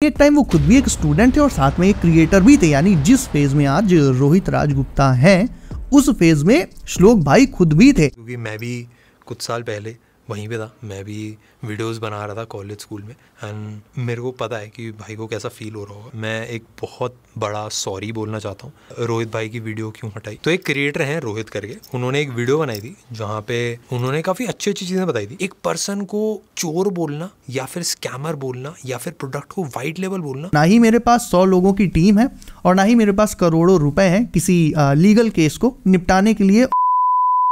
एक टाइम वो खुद भी एक स्टूडेंट थे और साथ में एक क्रिएटर भी थे, यानी जिस फेज में आज रोहित राज गुप्ता हैं उस फेज में श्लोक भाई खुद भी थे। क्योंकि मैं भी कुछ साल पहले वहीं पे था, मैं भी वीडियोस बना रहा था कॉलेज स्कूल में, एंड मेरे को पता है कि भाई को कैसा फील हो रहा होगा। मैं एक बहुत बड़ा सॉरी बोलना चाहता हूँ रोहित भाई की वीडियो क्यों हटाई। तो एक क्रिएटर हैं रोहित करके, उन्होंने एक वीडियो बनाई थी जहाँ पे उन्होंने काफ़ी अच्छी अच्छी चीज़ें बताई थी। एक पर्सन को चोर बोलना या फिर स्कैमर बोलना या फिर प्रोडक्ट को वाइट लेवल बोलना, ना ही मेरे पास 100 लोगों की टीम है और ना ही मेरे पास करोड़ों रुपए हैं किसी लीगल केस को निपटाने के लिए।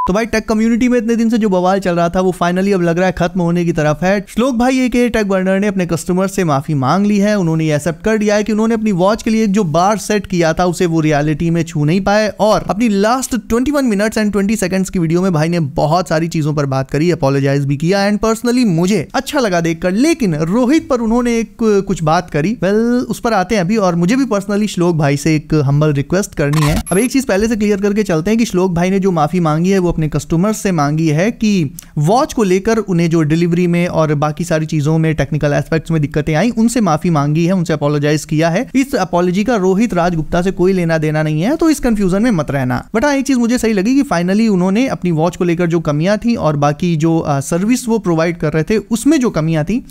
तो भाई टेक कम्युनिटी में इतने दिन से जो बवाल चल रहा था वो फाइनली अब लग रहा है खत्म होने की तरफ है। श्लोक भाई एक टेक बर्नर ने अपने कस्टमर से माफी मांग ली है। उन्होंने एक्सेप्ट कर दिया है कि उन्होंने अपनी वॉच के लिए जो बार सेट किया था उसे वो रियलिटी में छू नहीं पाए, और अपनी लास्ट 21 मिनट्स एंड 20 सेकंड्स की वीडियो में भाई ने बहुत सारी चीजों पर बात करी, अपोलोजाइज भी किया एंड पर्सनली मुझे अच्छा लगा देखकर। लेकिन रोहित पर उन्होंने एक कुछ बात करी, वेल उस पर आते हैं अभी। और मुझे भी पर्सनली श्लोक भाई से एक हम्बल रिक्वेस्ट करनी है। अब एक चीज पहले से क्लियर करके चलते हैं कि श्लोक भाई ने जो माफी मांगी है वो अपने कस्टमर से मांगी है कि वॉच को लेकर उन्हें जो डिलीवरी में और बाकी सारी चीजों में टेक्निकल एस्पेक्ट्स में दिक्कतें आई उनसे माफी मांगी है, उनसे अपोलोजाइज किया है। इस अपोलॉजी का रोहित राज गुप्ता से कोई लेना देना नहीं है, तो इस कंफ्यूजन में मत रहना। बट हाँ, एक चीज मुझे सही लगी कि फाइनली उन्होंने अपनी वॉच को लेकर जो कमियां थी और बाकी जो सर्विस वो प्रोवाइड कर रहे थे उसमें जो कमियां थी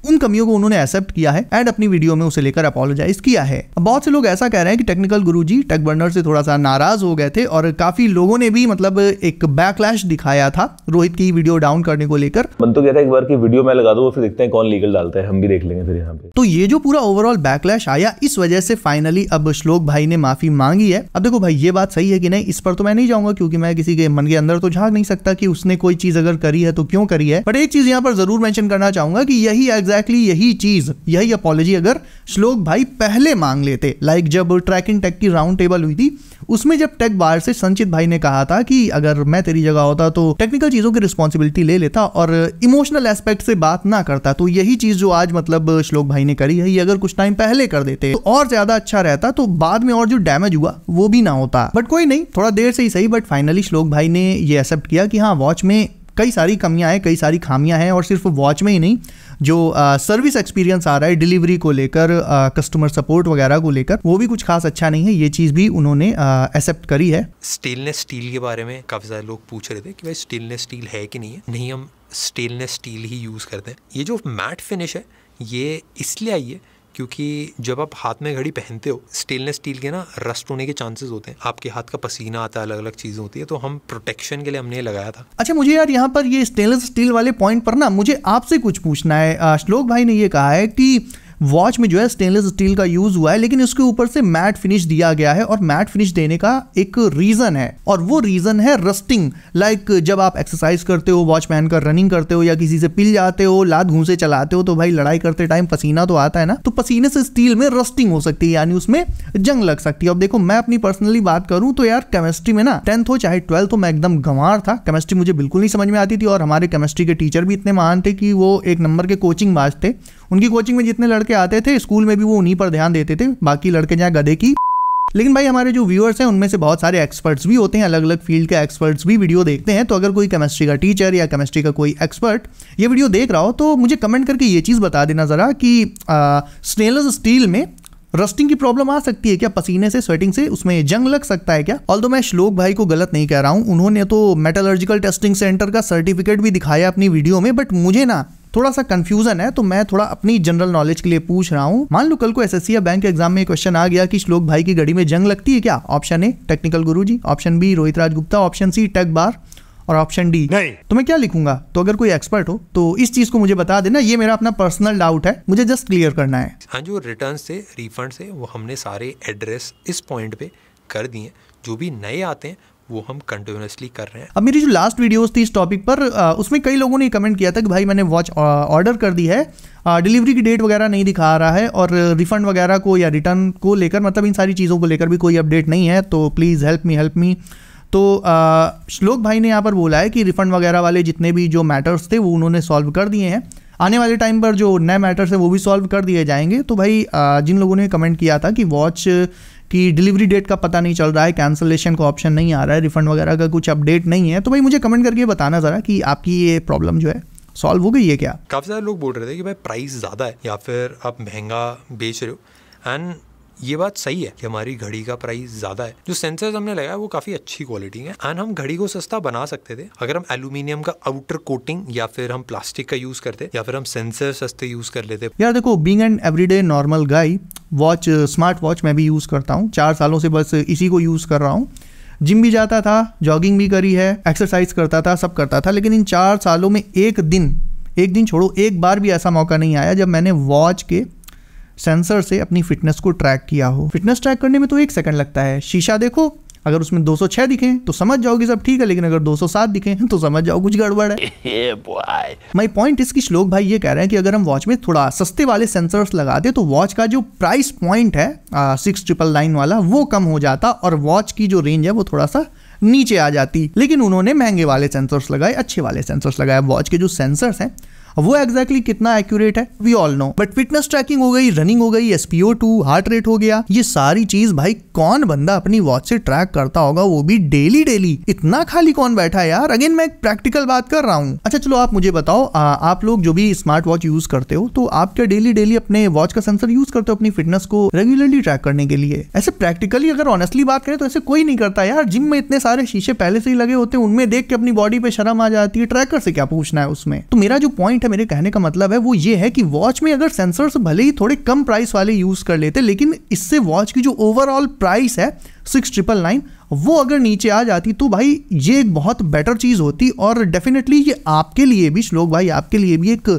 उन कमियों को उन्होंने एक्सेप्ट किया है एंड अपनी वीडियो में उसे लेकर अपोलोजाइज किया है। अब बहुत से लोग ऐसा कह रहे हैं कि टेक्निकल गुरुजी टेक बर्नर से थोड़ा सा नाराज हो गए थे और काफी लोगों ने भी मतलब एक बैकलैश दिखाया था रोहित की वीडियो डाउन करने को लेकर। मन तो कहता है एक बार की वीडियो मैं लगा दूं, फिर देखते हैं कौन लीगल डालता है, हम भी देख लेंगे फिर यहाँ पे। तो ये जो पूरा ओवरऑल बैकलैश आया इस वजह से फाइनली अब श्लोक भाई ने माफी मांगी है। अब देखो भाई ये बात सही है कि नहीं, इस पर तो मैं नहीं जाऊंगा क्योंकि मैं किसी के मन के अंदर तो झांक नहीं सकता कि उसने कोई चीज अगर करी है तो क्यों करी है। बट एक चीज यहाँ पर जरूर मेंशन करना चाहूंगा कि यही एग्जैक्टली यही अपॉलॉजी अगर श्लोक भाई पहले मांग लेते, लाइक जब ट्रैकिंग टेक की राउंड टेबल हुई थी उसमें जब टेक बार से संचित भाई ने कहा था कि अगर मैं तेरी जगह होता तो टेक्निकल चीजों की रिस्पॉन्सिबिलिटी ले लेता और इमोशनल एस्पेक्ट से बात ना करता, तो यही चीज जो आज मतलब श्लोक भाई ने करी है ये अगर कुछ टाइम पहले कर देते तो और ज्यादा अच्छा रहता, तो बाद में और जो डैमेज हुआ वो भी ना होता। बट कोई नहीं, थोड़ा देर से ही सही, बट फाइनली श्लोक भाई ने ये एक्सेप्ट किया कि हाँ वॉच में कई सारी कमियां हैं, कई सारी खामियां हैं, और सिर्फ वॉच में ही नहीं, जो सर्विस एक्सपीरियंस आ रहा है डिलीवरी को लेकर, कस्टमर सपोर्ट वगैरह को लेकर, वो भी कुछ खास अच्छा नहीं है। ये चीज भी उन्होंने एक्सेप्ट करी है। स्टेनलेस स्टील के बारे में काफी सारे लोग पूछ रहे थे कि भाई स्टेनलेस स्टील है कि नहीं है। नहीं, हम स्टेनलेस स्टील ही यूज करते हैं। ये जो मैट फिनिश है ये इसलिए आई है क्योंकि जब आप हाथ में घड़ी पहनते हो स्टेनलेस स्टील के ना रस्ट होने के चांसेस होते हैं, आपके हाथ का पसीना आता है, अलग अलग चीजें होती है, तो हम प्रोटेक्शन के लिए हमने लगाया था। अच्छा, मुझे यार यहाँ पर ये स्टेनलेस स्टील वाले पॉइंट पर ना मुझे आपसे कुछ पूछना है। श्लोक भाई ने ये कहा है कि वॉच में जो है स्टेनलेस स्टील का यूज हुआ है, लेकिन उसके ऊपर से मैट फिनिश दिया गया है, और मैट फिनिश देने का एक रीजन है, और वो रीजन है रस्टिंग। लाइक जब आप एक्सरसाइज करते हो, वॉच पहनकर रनिंग करते हो या किसी से पिल जाते हो, लात घूंसे चलाते हो, तो भाई लड़ाई करते टाइम पसीना तो आता है ना, तो पसीने से स्टील में रस्टिंग हो सकती है, यानी उसमें जंग लग सकती है। अब देखो मैं अपनी पर्सनली बात करूं तो यार केमिस्ट्री में ना 10th हो चाहे 12th हो मैं एकदम गंवार था। केमिस्ट्री मुझे बिल्कुल नहीं समझ में आती थी, और हमारे केमिस्ट्री के टीचर भी इतने महान थे कि वो एक नंबर के कोचिंग बाज थे। उनकी कोचिंग में जितने लड़के आते थे स्कूल में भी वो उन्हीं पर ध्यान देते थे, बाकी लड़के जहाँ गधे की। लेकिन भाई हमारे जो व्यूअर्स हैं उनमें से बहुत सारे एक्सपर्ट्स भी होते हैं, अलग अलग फील्ड के एक्सपर्ट्स भी वीडियो देखते हैं। तो अगर कोई केमिस्ट्री का टीचर या केमिस्ट्री का कोई एक्सपर्ट ये वीडियो देख रहा हो तो मुझे कमेंट करके ये चीज़ बता देना ज़रा कि स्टेनलेस स्टील में रस्टिंग की प्रॉब्लम आ सकती है क्या, पसीने से, स्वेटिंग से उसमें जंग लग सकता है क्या। ऑल्दो मैं श्लोक भाई को गलत नहीं कह रहा हूँ, उन्होंने तो मेटलर्जिकल टेस्टिंग सेंटर का सर्टिफिकेट भी दिखाया अपनी वीडियो में, बट मुझे ना थोड़ा सा कंफ्यूजन है, तो मैं थोड़ा अपनी जनरल नॉलेज के लिए पूछ रहा हूँ। मान लो कल को एसएससी या बैंक एग्जाम में क्वेश्चन आ गया कि श्लोक भाई की घड़ी में जंग लगती है क्या। Option A technical Guruji, option B Rohit Raj Gupta, option C tech bar, और ऑप्शन डी नहीं। तो मैं क्या लिखूंगा। तो अगर कोई एक्सपर्ट हो तो इस चीज को मुझे बता देना, ये मेरा अपना पर्सनल डाउट है, मुझे जस्ट क्लियर करना है। हाँ, जो रिटर्न से रिफंड से वो हमने सारे एड्रेस इस पॉइंट पे कर दिए, जो भी नए आते हैं वो हम कंटिन्यूसली कर रहे हैं। अब मेरी जो लास्ट वीडियोस थी इस टॉपिक पर, उसमें कई लोगों ने कमेंट किया था कि भाई मैंने वॉच ऑर्डर कर दी है, डिलीवरी की डेट वगैरह नहीं दिखा रहा है, और रिफंड वगैरह को या रिटर्न को लेकर, मतलब इन सारी चीज़ों को लेकर भी कोई अपडेट नहीं है, तो प्लीज़ हेल्प मी। तो श्लोक भाई ने यहाँ पर बोला है कि रिफंड वगैरह वाले जितने भी जो मैटर्स थे वो उन्होंने सॉल्व कर दिए हैं, आने वाले टाइम पर जो नए मैटर्स है वो भी सॉल्व कर दिए जाएंगे। तो भाई जिन लोगों ने कमेंट किया था कि वॉच की डिलीवरी डेट का पता नहीं चल रहा है, कैंसलेशन का ऑप्शन नहीं आ रहा है, रिफंड वगैरह का कुछ अपडेट नहीं है, तो भाई मुझे कमेंट करके बताना ज़रा कि आपकी ये प्रॉब्लम जो है सॉल्व हो गई है क्या? काफ़ी सारे लोग बोल रहे थे कि भाई प्राइस ज़्यादा है या फिर आप महंगा बेच रहे हो, एंड ये बात सही है कि हमारी घड़ी का प्राइस ज़्यादा है। जो सेंसर्स हमने लगाया वो काफ़ी अच्छी क्वालिटी है, एंड हम घड़ी को सस्ता बना सकते थे अगर हम एल्यूमिनियम का आउटर कोटिंग या फिर हम प्लास्टिक का यूज़ करते या फिर हम सेंसर सस्ते यूज़ कर लेते। यार देखो, being an everyday normal guy, watch, smart watch मैं भी यूज़ करता हूँ, 4 सालों से बस इसी को यूज़ कर रहा हूँ। जिम भी जाता था, जॉगिंग भी करी है, एक्सरसाइज करता था, सब करता था, लेकिन इन 4 सालों में एक दिन छोड़ो, एक बार भी ऐसा मौका नहीं आया जब मैंने वॉच के सेंसर से अपनी फिटनेस को ट्रैक किया हो। फिटनेस ट्रैक करने में तो 1 सेकंड लगता है। शीशा देखो, अगर उसमें 206 दिखें तो समझ जाओगे सब ठीक है, लेकिन अगर 207 दिखें तो समझ जाओ कुछ गड़बड़ है। माय पॉइंट इस कि श्लोक भाई ये कह रहे हैं कि अगर हम वॉच में थोड़ा सस्ते वाले सेंसर्स लगा दे तो वॉच का जो प्राइस पॉइंट है 6999 वाला, वो कम हो जाता और वॉच की जो रेंज है वो थोड़ा सा नीचे आ जाती। लेकिन उन्होंने महंगे वाले सेंसर्स लगाए, अच्छे वाले सेंसर्स लगाए। वॉच के जो सेंसर्स हैं वो एग्जैक्टली कितना एक्यूरेट है we all know, but fitness tracking हो गई, रनिंग हो गई, SpO2, हार्ट रेट हो गया, ये सारी चीज भाई कौन बंदा अपनी वॉच से ट्रैक करता होगा, वो भी डेली। इतना खाली कौन बैठा है यार? अगेन मैं एक प्रैक्टिकल बात कर रहा हूँ। अच्छा चलो आप मुझे बताओ, आप लोग जो भी स्मार्ट वॉच यूज करते हो तो आप क्या डेली अपने वॉच का सेंसर यूज करते हो अपनी फिटनेस को रेगुलरली ट्रैक करने के लिए? ऐसे प्रैक्टिकली अगर ऑनेस्टली बात करें तो ऐसे कोई नहीं करता यार। जिम में इतने सारे शीशे पहले से ही लगे होते हैं, उनमें देख के अपनी बॉडी पे शर्म आ जाती है, ट्रैकर से क्या पूछना है उसमें। तो मेरा जो पॉइंट है, मेरे कहने का मतलब है वो ये है कि वॉच में अगर सेंसर्स भले ही थोड़े कम प्राइस वाले यूज कर लेते, लेकिन इससे वॉच की जो ओवरऑल प्राइस है 6999 वो अगर नीचे आ जाती तो भाई ये एक बहुत बेटर चीज होती, और डेफिनेटली ये आपके लिए भी, श्लोक भाई, आपके लिए भी एक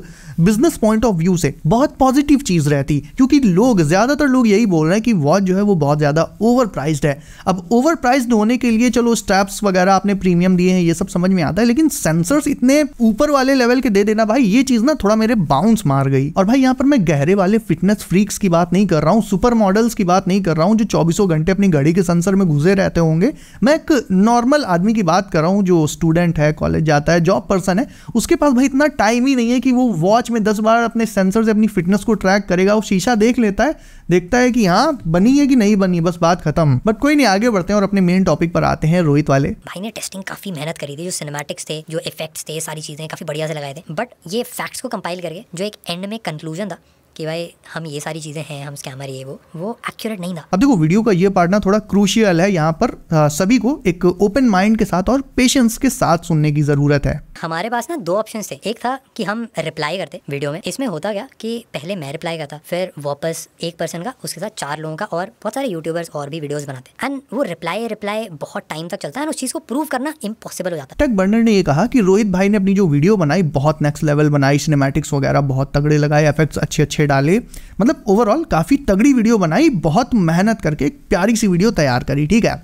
बिजनेस पॉइंट ऑफ व्यू से बहुत पॉजिटिव चीज रहती, क्योंकि ज्यादातर लोग यही बोल रहे हैं कि वॉच जो है वो बहुत ज्यादा ओवर प्राइस्ड है। अब ओवर प्राइस्ड होने के लिए चलो स्ट्रैप्स वगैरह आपने प्रीमियम दिए हैं, ये सब समझ में आता है, लेकिन सेंसर्स इतने ऊपर वाले लेवल के दे देना भाई, ये चीज ना थोड़ा मेरे बाउंस मार गई। और भाई यहाँ पर मैं गहरे वाले फिटनेस फ्रीक्स की बात नहीं कर रहा हूँ, सुपर मॉडल्स की बात नहीं कर रहा हूँ जो 24 घंटे अपनी घड़ी के सेंसर में घुसे रहते होंगे। मैं एक नॉर्मल आदमी की बात कर रहा हूँ जो स्टूडेंट है, कॉलेज जाता है, जॉब पर्सन है, उसके पास भाई इतना टाइम ही नहीं है कि वो वॉच में 10 बार अपने सेंसर से अपनी फिटनेस को ट्रैक करेगा। वो शीशा देख लेता है, देखता है कि हाँ बनी है कि नहीं बनी, बस बात खत्म। बट कोई नहीं, आगे बढ़ते हैं और अपने मेन टॉपिक पर आते हैं। रोहित वाले भाई ने टेस्टिंग काफी मेहनत करी थी, जो सिनेमैटिक्स थे, जो इफेक्ट्स थे, सारी चीजें काफी बढ़िया से लगाए थे, बट ये फैक्ट्स को कंपाइल करके जो एक एंड में कंक्लूजन था कि भाई हम ये सारी चीजें हैं, हम स्कैमर, ये वो एक्यूरेट नहीं था। अब देखो वीडियो का ये पार्ट ना थोड़ा क्रूशियल है, यहाँ पर सभी को एक ओपन माइंड के साथ और पेशेंस के साथ सुनने की जरूरत है। हमारे पास ना 2 ऑप्शंस थे। एक था कि हम रिप्लाई करते वीडियो में। इसमें होता क्या कि पहले मैं रिप्लाई करता, फिर वापस एक पर्सन का, उसके साथ 4 लोगों का, और बहुत सारे यूट्यूबर्स और भी वीडियोस बनाते, एंड वो रिप्लाई बहुत टाइम तक चलता है, उस चीज को प्रूव करना इम्पॉसिबल हो जाता है। टेक बर्नर ने ये कहा कि रोहित भाई ने अपनी जो वीडियो बनाई बहुत नेक्स्ट लेवल बनाई, सिनेमैटिक्स वगैरह बहुत तगड़े लगाए, इफेक्ट्स अच्छे डाले, मतलब ओवरऑल काफी तगड़ी वीडियो बनाई, बहुत मेहनत करके एक प्यारी सी वीडियो तैयार करी, ठीक है।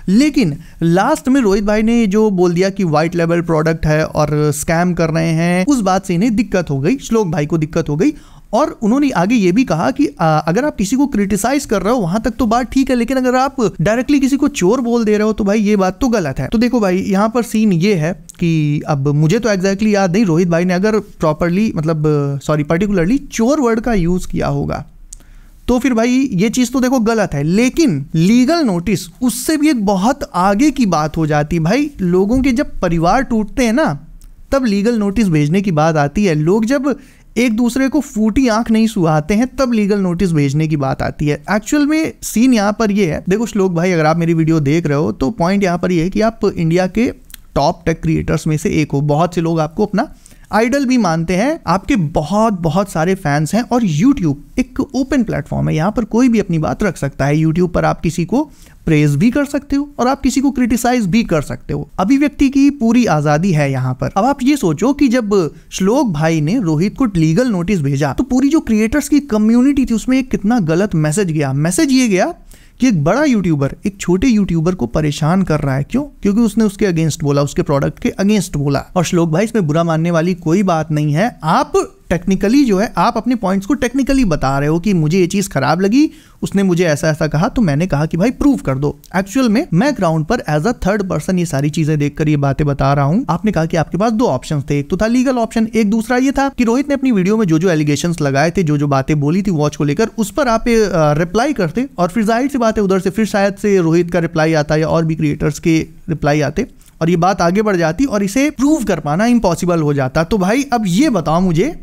लेकिन लास्ट में रोहित भाई ने जो बोल दिया कि वाइट लेवल प्रोडक्ट है और स्कैम कर रहे हैं, उस बात से इन्हें दिक्कत हो गई, श्लोक भाई को दिक्कत हो गई। और उन्होंने आगे ये भी कहा कि अगर आप किसी को क्रिटिसाइज कर रहे हो वहां तक तो बात ठीक है, लेकिन अगर आप डायरेक्टली किसी को चोर बोल दे रहे हो तो भाई ये बात तो गलत है। तो देखो भाई यहाँ पर सीन ये है कि अब मुझे तो एग्जैक्टली याद नहीं रोहित भाई ने अगर प्रॉपरली पर्टिकुलरली चोर वर्ड का यूज किया होगा तो फिर भाई ये चीज तो देखो गलत है, लेकिन लीगल नोटिस उससे भी एक बहुत आगे की बात हो जाती है। भाई लोगों के जब परिवार टूटते हैं ना तब लीगल नोटिस भेजने की बात आती है, लोग जब एक दूसरे को फूटी आंख नहीं सुहाते हैं तब लीगल नोटिस भेजने की बात आती है। एक्चुअल में सीन यहाँ पर ये है, देखो श्लोक भाई अगर आप मेरी वीडियो देख रहे हो तो पॉइंट यहाँ पर ये है कि आप इंडिया के टॉप टेक क्रिएटर्स में से एक हो, बहुत से लोग आपको अपना आइडल भी मानते हैं, आपके बहुत सारे फैंस हैं, और यूट्यूब एक ओपन प्लेटफॉर्म है, यहाँ पर कोई भी अपनी बात रख सकता है। यूट्यूब पर आप किसी को प्रेज भी कर सकते हो और आप किसी को क्रिटिसाइज भी कर सकते हो, अभिव्यक्ति की पूरी आजादी है यहाँ पर। अब आप ये सोचो कि जब श्लोक भाई ने रोहित को लीगल नोटिस भेजा तो पूरी जो क्रिएटर्स की कम्युनिटी थी उसमें एक कितना गलत मैसेज गया। मैसेज ये गया कि एक बड़ा यूट्यूबर एक छोटे यूट्यूबर को परेशान कर रहा है, क्यों? क्योंकि उसने उसके अगेंस्ट बोला, उसके प्रोडक्ट के अगेंस्ट बोला। और श्लोक भाई इसमें बुरा मानने वाली कोई बात नहीं है, आप टेक्निकली जो है आप अपने पॉइंट्स को टेक्निकली बता रहे हो कि मुझे ये चीज खराब लगी, उसने मुझे ऐसा कहा, तो मैंने कहा कि भाई प्रूव कर दो। एक्चुअल में मैं ग्राउंड पर एज अ थर्ड पर्सन ये सारी चीजें देखकर ये बातें बता रहा हूँ। आपने कहा कि आपके पास 2 ऑप्शन थे, एक तो था लीगल ऑप्शन, एक दूसरा ये था कि रोहित ने अपनी वीडियो में जो एलिगेशंस लगाए थे, जो बातें बोली थी वॉच को लेकर, उस पर आप रिप्लाई करते और फिर जाहिर सी बात है उधर से फिर शायद से रोहित का रिप्लाई आता या और भी क्रिएटर्स के रिप्लाई आते, और ये बात आगे बढ़ जाती और इसे प्रूव कर पाना इम्पॉसिबल हो जाता। तो भाई अब ये बताओ मुझे,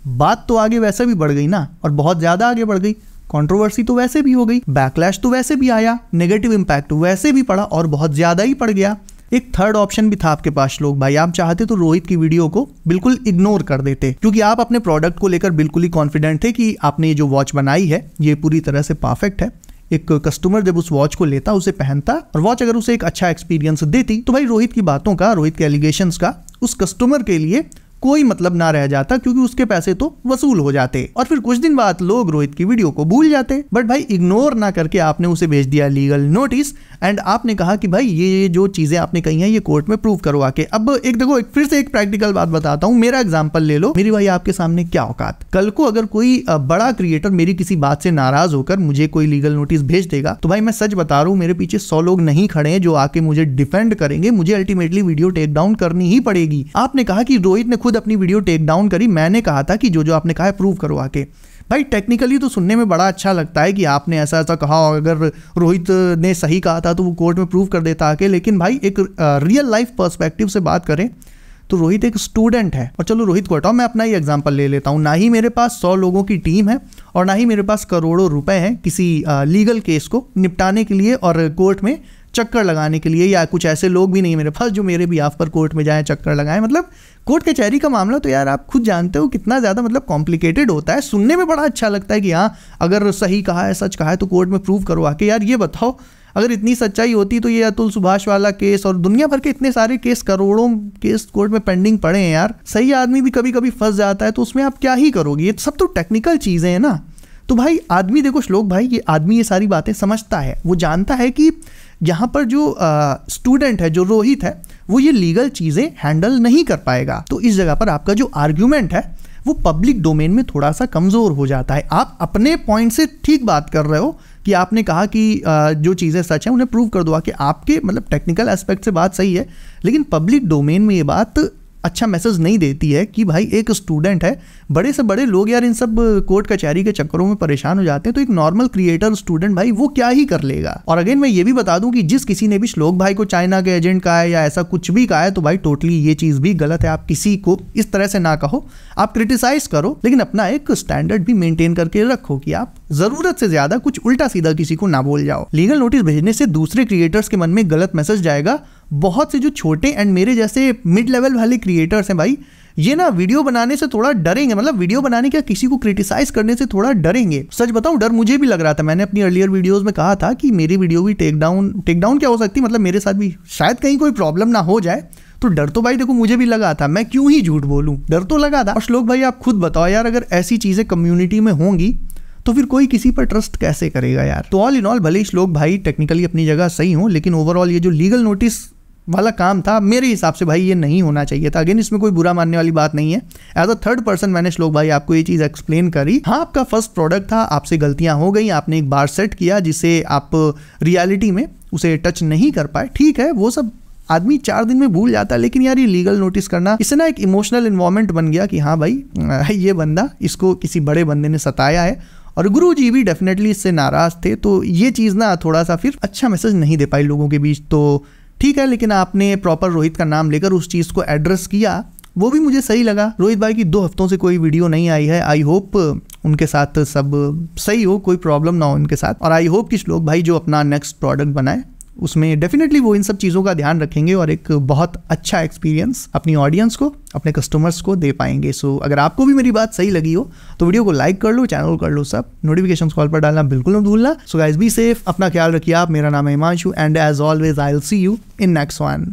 बात तो आगे वैसे भी बढ़ गई ना, और बहुत ज़्यादा आगे बढ़ गई, कंट्रोवर्सी तो वैसे भी हो गई, बैकलैश तो वैसे भी आया, नेगेटिव इंपैक्ट तो वैसे भी पड़ा और बहुत ज़्यादा ही पड़ गया। एक थर्ड ऑप्शन भी था आपके पास श्लोक भाई, आप चाहते तो रोहित की वीडियो को बिल्कुल इग्नोर कर देते, क्योंकि आप अपने प्रोडक्ट को लेकर बिल्कुल ही कॉन्फिडेंट थे कि आपने ये जो वॉच बनाई है ये पूरी तरह से परफेक्ट है। एक कस्टमर जब उस वॉच को लेता, उसे पहनता और वॉच अगर उसे एक अच्छा एक्सपीरियंस देती तो भाई रोहित की बातों का, रोहित के एलिगेशंस का उस कस्टमर के लिए कोई मतलब ना रह जाता, क्योंकि उसके पैसे तो वसूल हो जाते और फिर कुछ दिन बाद लोग रोहित की वीडियो को भूल जाते। बट भाई इग्नोर ना करके आपने उसे भेज दिया लीगल नोटिस एंड आपने कहा कि भाई ये जो चीजें आपने कही हैं ये कोर्ट में प्रूव करवा के। अब एक देखो, फिर से एक प्रैक्टिकल बात बताता हूं, मेरा एग्जांपल ले लो। मेरी भाई आपके सामने क्या औकात, कल को अगर कोई बड़ा क्रिएटर मेरी किसी बात से नाराज होकर मुझे कोई लीगल नोटिस भेज देगा तो भाई मैं सच बता रहा हूं, मेरे पीछे 100 लोग नहीं खड़े हैं जो आके मुझे डिफेंड करेंगे, मुझे अल्टीमेटली वीडियो टेक डाउन करनी ही पड़ेगी। आपने कहा कि रोहित ने खुद अपनी वीडियो टेक डाउन करी, मैंने कहा था कि जो आपने कहा है प्रूव करवा के। भाई टेक्निकली तो सुनने में बड़ा अच्छा लगता है कि आपने ऐसा ऐसा कहा, अगर रोहित ने सही कहा था तो वो कोर्ट में प्रूव कर देता आके, लेकिन भाई एक रियल लाइफ पर्सपेक्टिव से बात करें तो रोहित एक स्टूडेंट है। और चलो रोहित को हटाओ, मैं अपना ही एग्जांपल ले लेता हूँ। ना ही मेरे पास 100 लोगों की टीम है और ना ही मेरे पास करोड़ों रुपए हैं किसी लीगल केस को निपटाने के लिए और कोर्ट में चक्कर लगाने के लिए, या कुछ ऐसे लोग भी नहीं मेरे पास जो मेरे बिहाफ पर कोर्ट में जाएं, चक्कर लगाएं। मतलब कोर्ट कचहरी का मामला तो यार आप खुद जानते हो कितना ज़्यादा मतलब कॉम्प्लिकेटेड होता है। सुनने में बड़ा अच्छा लगता है कि हाँ अगर सही कहा है, सच कहा है तो कोर्ट में प्रूव करवा के। यार ये बताओ, अगर इतनी सच्चाई होती तो ये अतुल सुभाष वाला केस और दुनिया भर के इतने सारे केस, करोड़ों केस कोर्ट में पेंडिंग पड़े हैं यार। सही आदमी भी कभी कभी फंस जाता है तो उसमें आप क्या ही करोगे, ये सब तो टेक्निकल चीज़ें हैं ना। तो भाई आदमी, देखो श्लोक भाई, ये आदमी ये सारी बातें समझता है, वो जानता है कि यहाँ पर जो स्टूडेंट है, जो रोहित है, वो ये लीगल चीज़ें हैंडल नहीं कर पाएगा। तो इस जगह पर आपका जो आर्ग्यूमेंट है वो पब्लिक डोमेन में थोड़ा सा कमज़ोर हो जाता है। आप अपने पॉइंट से ठीक बात कर रहे हो कि आपने कहा कि जो चीज़ें सच हैं उन्हें प्रूव कर दो, कि आपके मतलब टेक्निकल एस्पेक्ट से बात सही है, लेकिन पब्लिक डोमेन में ये बात अच्छा मैसेज नहीं देती है कि भाई एक स्टूडेंट है। बड़े से बड़े लोग यार इन सब कोर्ट कचहरी के चक्करों में परेशान हो जाते हैं, तो एक नॉर्मल क्रिएटर स्टूडेंट भाई वो क्या ही कर लेगा। और अगेन मैं ये भी बता दूं कि जिस किसी ने भी श्लोक भाई को चाइना के एजेंट कहा है या ऐसा कुछ भी कहा है तो भाई टोटली ये चीज़ भी गलत है। आप किसी को इस तरह से ना कहो, आप क्रिटिसाइज करो लेकिन अपना एक स्टैंडर्ड भी मेंटेन करके रखो कि आप जरूरत से ज्यादा कुछ उल्टा सीधा किसी को ना बोल जाओ। लीगल नोटिस भेजने से दूसरे क्रिएटर्स के मन में गलत मैसेज जाएगा। बहुत से जो छोटे एंड मेरे जैसे मिड लेवल वाले क्रिएटर्स हैं भाई, ये ना वीडियो बनाने से थोड़ा डरेंगे, मतलब वीडियो बनाने क्या किसी को क्रिटिसाइज करने से थोड़ा डरेंगे। सच बताऊं, डर मुझे भी लग रहा था। मैंने अपनी अर्लियर वीडियोस में कहा था कि मेरी वीडियो भी टेक डाउन क्या हो सकती, मतलब मेरे साथ भी शायद कहीं कोई प्रॉब्लम ना हो जाए। तो डर तो भाई देखो मुझे भी लगा था, मैं क्यों ही झूठ बोलूं, डर तो लगा था। और श्लोक भाई आप खुद बताओ यार, अगर ऐसी चीजें कम्युनिटी में होंगी तो फिर कोई किसी पर ट्रस्ट कैसे करेगा यार। तो ऑल इन ऑल भले ही श्लोक भाई टेक्निकली अपनी जगह सही हो, लेकिन ओवरऑल ये जो लीगल नोटिस वाला काम था मेरे हिसाब से भाई ये नहीं होना चाहिए था। अगेन इसमें कोई बुरा मानने वाली बात नहीं है। एज अ थर्ड पर्सन मैंने श्लोक भाई आपको ये चीज़ एक्सप्लेन करी। हाँ आपका फर्स्ट प्रोडक्ट था, आपसे गलतियां हो गई, आपने एक बार सेट किया जिसे आप रियलिटी में उसे टच नहीं कर पाए, ठीक है, वो सब आदमी 4 दिन में भूल जाता है। लेकिन यार ये लीगल नोटिस करना, इससे ना एक इमोशनल इन्वायरमेंट बन गया कि हाँ भाई ये बंदा, इसको किसी बड़े बंदे ने सताया है और गुरुजी भी डेफिनेटली इससे नाराज थे। तो ये चीज़ ना थोड़ा सा फिर अच्छा मैसेज नहीं दे पाई लोगों के बीच। तो ठीक है, लेकिन आपने प्रॉपर रोहित का नाम लेकर उस चीज़ को एड्रेस किया, वो भी मुझे सही लगा। रोहित भाई की 2 हफ्तों से कोई वीडियो नहीं आई है। आई होप उनके साथ सब सही हो, कोई प्रॉब्लम ना हो उनके साथ। और आई होप कि श्लोक भाई जो अपना नेक्स्ट प्रोडक्ट बनाए उसमें डेफिनेटली वो इन सब चीज़ों का ध्यान रखेंगे और एक बहुत अच्छा एक्सपीरियंस अपनी ऑडियंस को, अपने कस्टमर्स को दे पाएंगे। सो अगर आपको भी मेरी बात सही लगी हो तो वीडियो को लाइक कर लो, चैनल कर लो, सब नोटिफिकेशन कॉल पर डालना बिल्कुल मत भूलना। सो गाइस बी सेफ, अपना ख्याल रखिए आप। मेरा नाम है Himanshu and as always I will see you in next one.